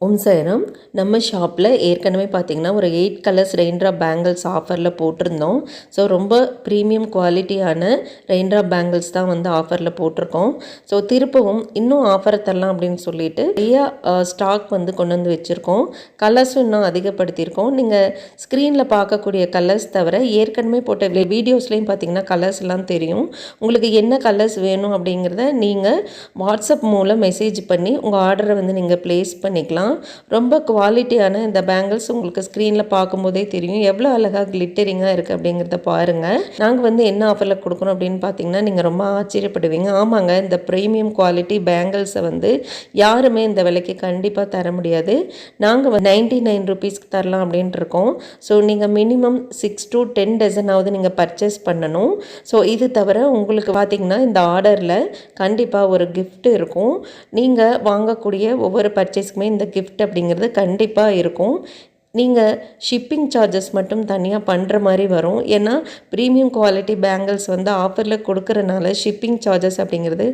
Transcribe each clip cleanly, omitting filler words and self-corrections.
ஓம் சாய்ராம். நம்ம ஷாப்பில் ஏற்கனவே பார்த்திங்கன்னா ஒரு 8 கலர்ஸ் ரெயின்ட்ராப் பேங்கிள்ஸ் ஆஃபரில் போட்டிருந்தோம். ஸோ ரொம்ப ப்ரீமியம் குவாலிட்டியான ரெயின்ட்ராப் பேங்கிள்ஸ் தான் வந்து ஆஃபரில் போட்டிருக்கோம். ஸோ திருப்பவும் இன்னும் ஆஃபரை தரலாம் அப்படின்னு சொல்லிட்டு நிறையா ஸ்டாக் வந்து கொண்டு வந்து வச்சுருக்கோம். கலர்ஸும் இன்னும் அதிகப்படுத்தியிருக்கோம். நீங்கள் ஸ்க்ரீனில் பார்க்கக்கூடிய கலர்ஸ் தவிர ஏற்கனவே போட்ட வீடியோஸ்லேயும் பார்த்திங்கன்னா கலர்ஸ் எல்லாம் தெரியும். உங்களுக்கு என்ன கலர்ஸ் வேணும் அப்படிங்கிறத நீங்கள் வாட்ஸ்அப் மூலம் மெசேஜ் பண்ணி உங்கள் ஆர்டரை வந்து நீங்கள் ப்ளேஸ் பண்ணிக்கலாம். ரொம்ப குவாலிட்டியான இந்த பேங்கிள்ஸ் உங்களுக்கு ஸ்க்ரீனில் பார்க்கும்போதே தெரியும் எவ்வளோ அழகாக கிளிட்டரிங்காக இருக்குது அப்படிங்கிறத பாருங்கள். நாங்கள் வந்து என்ன ஆஃபரில் கொடுக்கணும் அப்படின்னு பார்த்தீங்கன்னா நீங்கள் ரொம்ப ஆச்சரியப்படுவீங்க. ஆமாங்க, இந்த ப்ரீமியம் குவாலிட்டி பேங்கிள்ஸை வந்து யாருமே இந்த விலைக்கு கண்டிப்பாக தர முடியாது. நாங்கள் வந்து 99 ருபீஸ்க்கு தரலாம் அப்படின்ட்டு இருக்கோம். ஸோ நீங்கள் மினிமம் 6 to 10 டசனாவது நீங்கள் பர்ச்சேஸ் பண்ணணும். ஸோ இது தவிர உங்களுக்கு பார்த்தீங்கன்னா இந்த ஆர்டரில் கண்டிப்பாக ஒரு கிஃப்ட் இருக்கும். நீங்கள் வாங்கக்கூடிய ஒவ்வொரு பர்ச்சேஸ்க்குமே இந்த கிஃப்ட் அப்படிங்கிறது கண்டிப்பாக இருக்கும். நீங்கள் ஷிப்பிங் சார்ஜஸ் மட்டும் தனியாக பண்ணுற மாதிரி வரும். ஏன்னா ப்ரீமியம் குவாலிட்டி பேங்கிள்ஸ் வந்து ஆஃபரில் கொடுக்குறனால ஷிப்பிங் சார்ஜஸ் அப்படிங்கிறது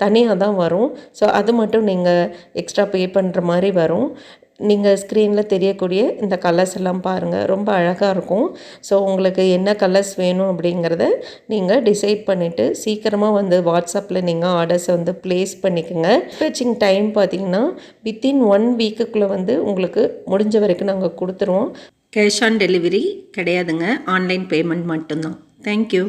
தனியாக தான் வரும். ஸோ அது மட்டும் நீங்கள் எக்ஸ்ட்ரா பே பண்ணுற மாதிரி வரும். நீங்கள் ஸ்க்ரீனில் தெரியக்கூடிய இந்த கலர்ஸ் எல்லாம் பாருங்கள், ரொம்ப அழகாக இருக்கும். ஸோ உங்களுக்கு என்ன கலர்ஸ் வேணும் அப்படிங்கிறத நீங்கள் டிசைட் பண்ணிவிட்டு சீக்கிரமாக வந்து வாட்ஸ்அப்பில் நீங்கள் ஆர்டர்ஸை வந்து ப்ளேஸ் பண்ணிக்கோங்க. டிஸ்பேச்சிங் டைம் பார்த்திங்கன்னா வித்தின் 1 வீக்குக்குள்ளே வந்து உங்களுக்கு முடிஞ்ச வரைக்கும் நாங்கள் கொடுத்துருவோம். கேஷ் ஆன் டெலிவரி கிடையாதுங்க, ஆன்லைன் பேமெண்ட் மட்டும்தான். தேங்க்யூ.